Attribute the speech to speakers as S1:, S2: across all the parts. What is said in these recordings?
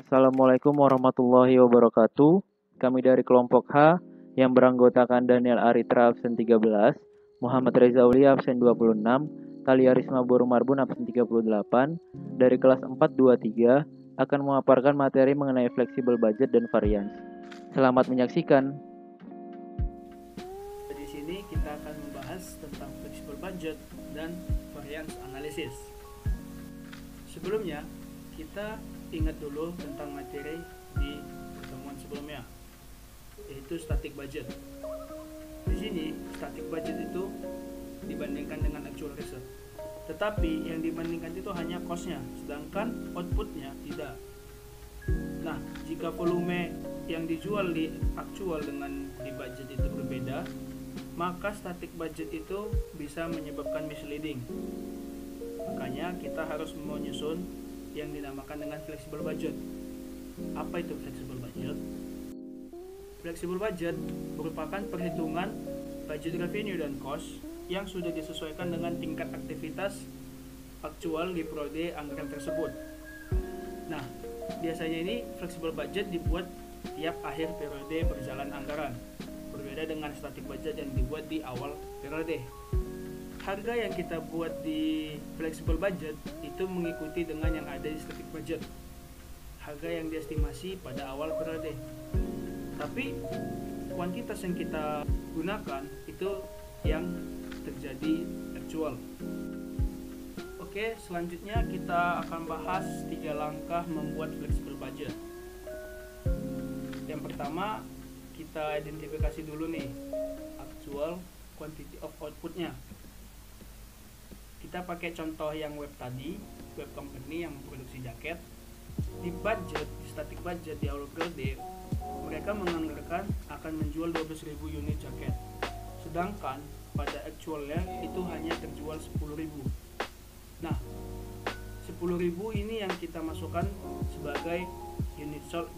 S1: Assalamualaikum warahmatullahi wabarakatuh. Kami dari kelompok H yang beranggotakan Daniel Aritra absen 13, Muhammad Reza Aulia absen 26, Talia Risma Boru Marbun absen 38, dari kelas 423 akan memaparkan materi mengenai fleksibel budget dan varians. Selamat menyaksikan.
S2: Di sini kita akan membahas tentang flexible budget dan variance analysis. Sebelumnya, kita ingat dulu tentang materi di pertemuan sebelumnya, yaitu static budget. Di sini, static budget itu dibandingkan dengan actual result. Tetapi yang dibandingkan itu hanya cost-nya, sedangkan output-nya tidak. Nah, jika volume yang dijual di actual dengan di budget itu berbeda, maka static budget itu bisa menyebabkan misleading. Makanya kita harus menyusun yang dinamakan dengan flexible budget. Apa itu flexible budget? Flexible budget merupakan perhitungan budget revenue dan cost yang sudah disesuaikan dengan tingkat aktivitas aktual di periode anggaran tersebut. Nah, biasanya ini flexible budget dibuat tiap akhir periode berjalan anggaran, berbeda dengan static budget yang dibuat di awal periode. Harga yang kita buat di flexible budget itu mengikuti dengan yang ada di static budget, harga yang diestimasi pada awal periode. Tapi kuantitas yang kita gunakan itu yang terjadi actual. Oke, selanjutnya kita akan bahas 3 langkah membuat flexible budget. Yang pertama, kita identifikasi dulu nih actual quantity of outputnya. Kita pakai contoh yang web tadi, web company yang memproduksi jaket. Di budget, di static budget di awal periode, mereka menganggarkan akan menjual 12.000 unit jaket. Sedangkan pada actualnya itu hanya terjual 10.000. Nah, 10.000 ini yang kita masukkan sebagai unit sold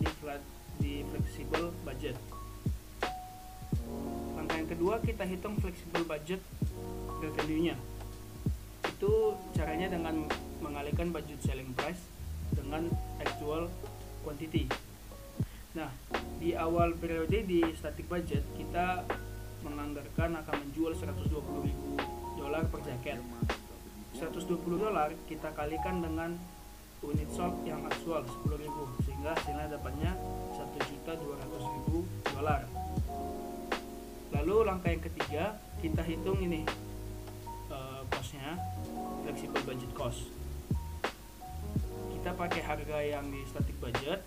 S2: di flexible budget. Langkah yang kedua, kita hitung flexible budget revenue-nya. Itu caranya dengan mengalihkan budget selling price dengan actual quantity. Nah, di awal periode di static budget kita menganggarkan akan menjual 120.000 dolar per jaket. 120 dolar kita kalikan dengan unit sold yang aktual 10.000, sehingga hasilnya dapatnya 1.200.000 dolar. Lalu langkah yang ketiga, kita hitung ini cost-nya, flexible budget cost. Kita pakai harga yang di static budget,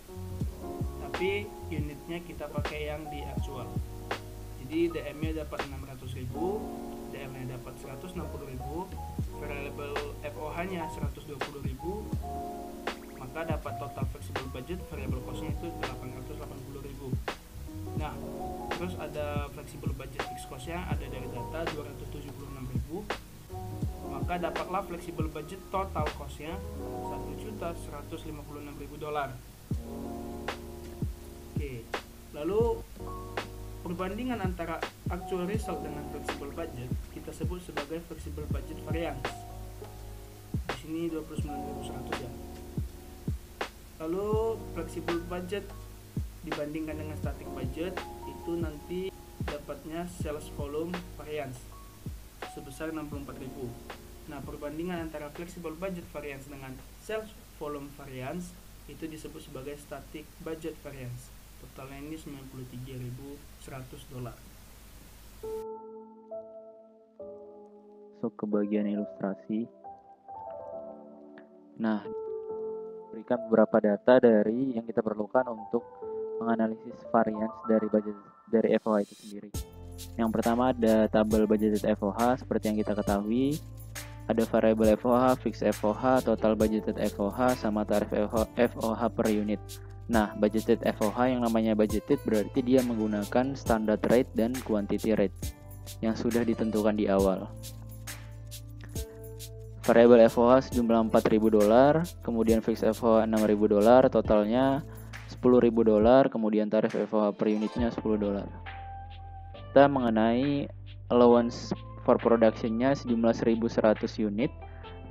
S2: tapi unitnya kita pakai yang di actual. Jadi DM-nya dapat 600.000, DM-nya dapat 160.000, variable FOH-nya 120.000, maka dapat total flexible budget variable cost-nya itu 880.000. Nah, terus ada flexible budget fixed cost-nya ada dari data 276.000, maka dapatlah flexible budget total cost-nya 1.156.000 dolar. Oke, lalu perbandingan antara actual result dengan flexible budget kita sebut sebagai flexible budget variance. Di sini 29.100 ya. Lalu flexible budget dibandingkan dengan static budget itu nanti dapatnya sales volume variance sebesar 64.000. Nah, perbandingan antara flexible budget variance dengan sales volume variance itu disebut sebagai static budget variance. Totalnya ini 93.100 dolar.
S1: Masuk ke bagian ilustrasi. Nah, berikan beberapa data dari yang kita perlukan untuk menganalisis variance dari budget dari FOH itu sendiri. Yang pertama ada tabel budgeted FOH seperti yang kita ketahui. Ada variable FOH, fixed FOH, total budgeted FOH, sama tarif FOH per unit. Nah, budgeted FOH yang namanya budgeted berarti dia menggunakan standard rate dan quantity rate yang sudah ditentukan di awal. Variable FOH sejumlah 4.000 dolar, kemudian fixed FOH 6.000 dolar, totalnya 10.000 dolar, kemudian tarif FOH per unitnya 10 dolar. Kita mengenai allowance for production-nya sejumlah 1.100 unit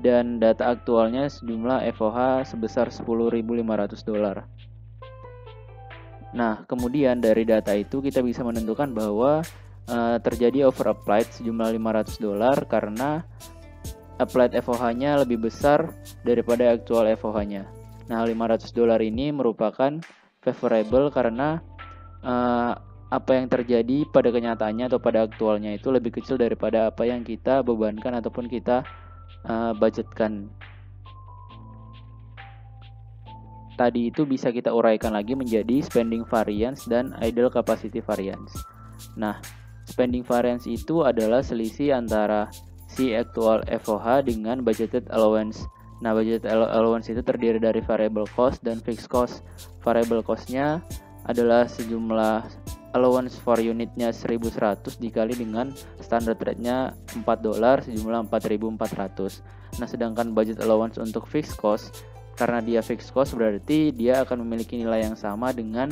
S1: dan data aktualnya sejumlah FOH sebesar 10.500 dolar. Nah, kemudian dari data itu kita bisa menentukan bahwa terjadi over applied sejumlah $500 karena applied FOH-nya lebih besar daripada actual FOH-nya. Nah, $500 ini merupakan favorable karena apa yang terjadi pada kenyataannya atau pada aktualnya itu lebih kecil daripada apa yang kita bebankan ataupun kita budgetkan. Tadi itu bisa kita uraikan lagi menjadi spending variance dan idle capacity variance. Nah, spending variance itu adalah selisih antara si actual FOH dengan budgeted allowance. Nah, budgeted allowance itu terdiri dari variable cost dan fixed cost. Variable cost-nya adalah sejumlah allowance for unitnya 1100 dikali dengan standard rate-nya $4 sejumlah 4.400. Nah, sedangkan budget allowance untuk fixed cost, karena dia fixed cost berarti dia akan memiliki nilai yang sama dengan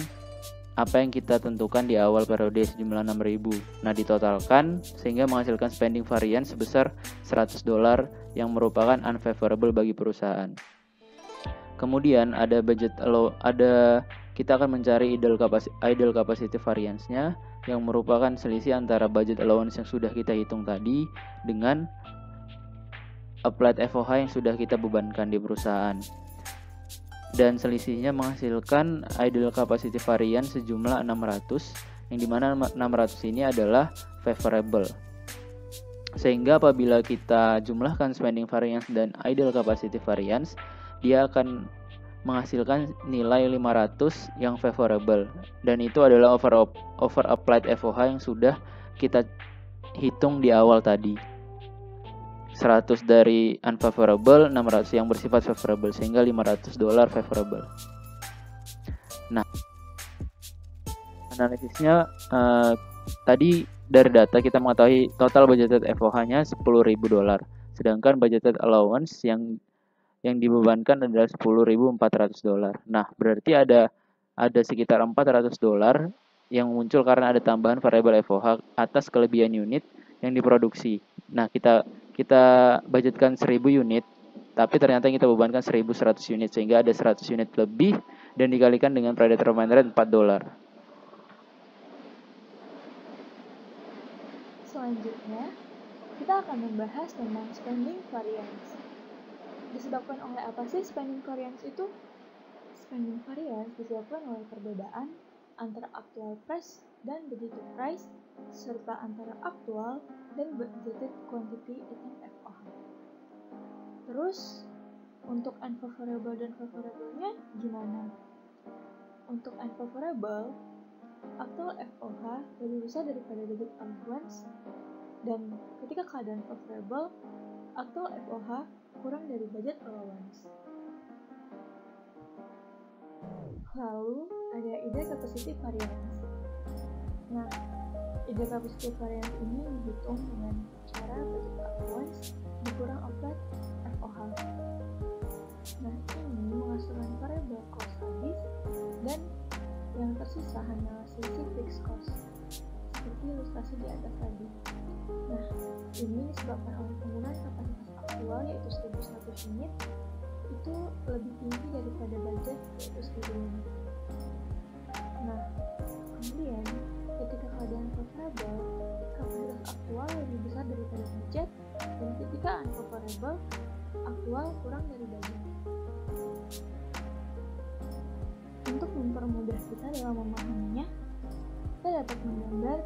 S1: apa yang kita tentukan di awal periode sejumlah 6.000. Nah, ditotalkan sehingga menghasilkan spending variance sebesar $100 yang merupakan unfavorable bagi perusahaan. Kemudian ada kita akan mencari idle capacity variance-nya yang merupakan selisih antara budget allowance yang sudah kita hitung tadi dengan applied FOH yang sudah kita bebankan di perusahaan. Dan selisihnya menghasilkan idle capacity variance sejumlah 600, yang dimana 600 ini adalah favorable. Sehingga apabila kita jumlahkan spending variance dan idle capacity variance, dia akan menghasilkan nilai 500 yang favorable, dan itu adalah over applied FOH yang sudah kita hitung di awal tadi. 100 dari unfavorable, 600 yang bersifat favorable, sehingga $500 favorable. Nah, analisisnya tadi dari data kita mengetahui total budgeted FOH-nya $10.000, sedangkan budgeted allowance yang dibebankan adalah $10.400. Nah, berarti ada sekitar $400 yang muncul karena ada tambahan variable FOH atas kelebihan unit yang diproduksi. Nah, kita budgetkan 1000 unit, tapi ternyata kita bebankan 1100 unit, sehingga ada 100 unit lebih dan dikalikan dengan predetermined rate $4.
S3: Selanjutnya, kita akan membahas tentang spending variance. Disebabkan oleh apa sih spending variance itu? Spending variance disebabkan oleh perbedaan antara actual price dan budgeted price, serta antara aktual dan budgeted quantity item FOH. Terus, untuk unfavorable dan favorable-nya gimana? Untuk unfavorable, actual FOH lebih besar daripada budget allowance, dan ketika keadaan favorable, actual FOH kurang dari budget allowance. Lalu, ada idle capacity variance. Nah, idle capacity variance ini dihitung dengan cara budget allowance dikurang applied FOH. Nah, ini menghasilkan variable cost habis dan yang tersisa hanyalah selisih fixed cost, seperti ilustrasi di atas tadi. Nah, ini disebabkan oleh penggunaan kapasitas aktual yaitu 1100 unit itu lebih tinggi daripada budget yaitu 1000 unit. Nah, kemudian ketika keadaan favorable, kapasitas aktual lebih besar daripada budget, dan ketika unfavorable, aktual kurang dari budget. Untuk mempermudah kita dalam memahaminya, kita dapat menggambar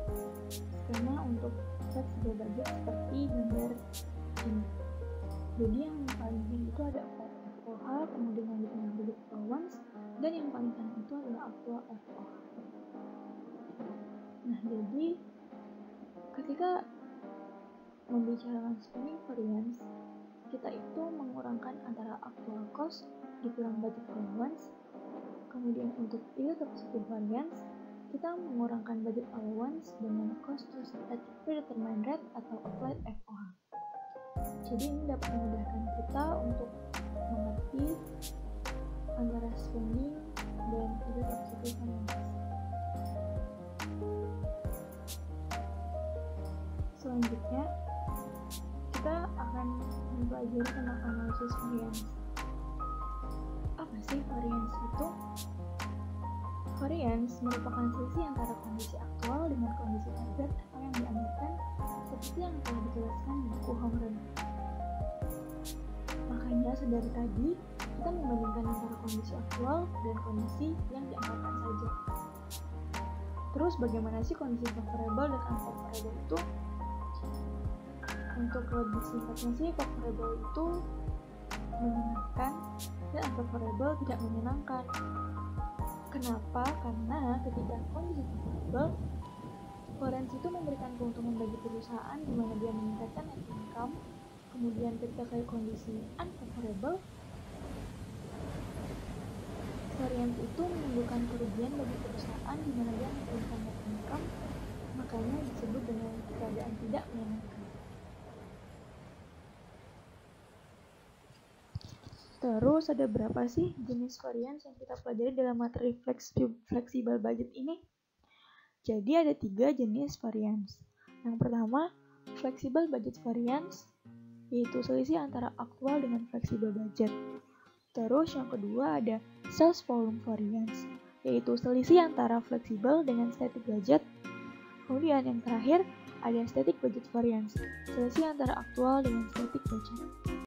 S3: skema untuk flexible budget seperti gambar ini. Jadi yang paling tinggi itu ada FOH, kemudian yang di tengah budget allowance, dan yang paling kanan itu adalah actual FOH. Nah, jadi ketika membicarakan spending variance, kita itu mengurangkan antara actual cost dikurang budget allowance. Kemudian untuk idle capacity variance, kita mengurangkan budget allowance dengan cost to at predetermined rate atau applied FOH. Jadi ini dapat memudahkan kita untuk mengerti antara spending dan idle capacity variance. Selanjutnya, kita akan mempelajari tentang analisis variance. Apa sih variance itu? Variance merupakan selisih antara kondisi aktual dengan kondisi target atau yang dianggarkan, seperti yang telah dijelaskan di buku Home Run. Makanya sedari tadi, kita membandingkan antara kondisi aktual dan kondisi yang dianggarkan saja. Terus bagaimana sih kondisi favorable dan unfavorable itu? Untuk lebih singkatnya sih, favorable itu menyenangkan dan unfavorable tidak menyenangkan. Kenapa? Karena ketika kondisi favorable, variance itu memberikan keuntungan bagi perusahaan di mana dia meningkatkan net income. Kemudian ketika kondisi unfavorable, variance itu menimbulkan kerugian bagi perusahaan di mana dia menurunkan net income, makanya disebut dengan keadaan tidak menyenangkan. Terus ada berapa sih jenis variance yang kita pelajari dalam materi flexible budget ini? Jadi ada 3 jenis variance. Yang pertama, flexible budget variance, yaitu selisih antara aktual dengan flexible budget. Terus yang kedua ada sales volume variance, yaitu selisih antara flexible dengan static budget. Kemudian yang terakhir ada static budget variance, selisih antara aktual dengan static budget.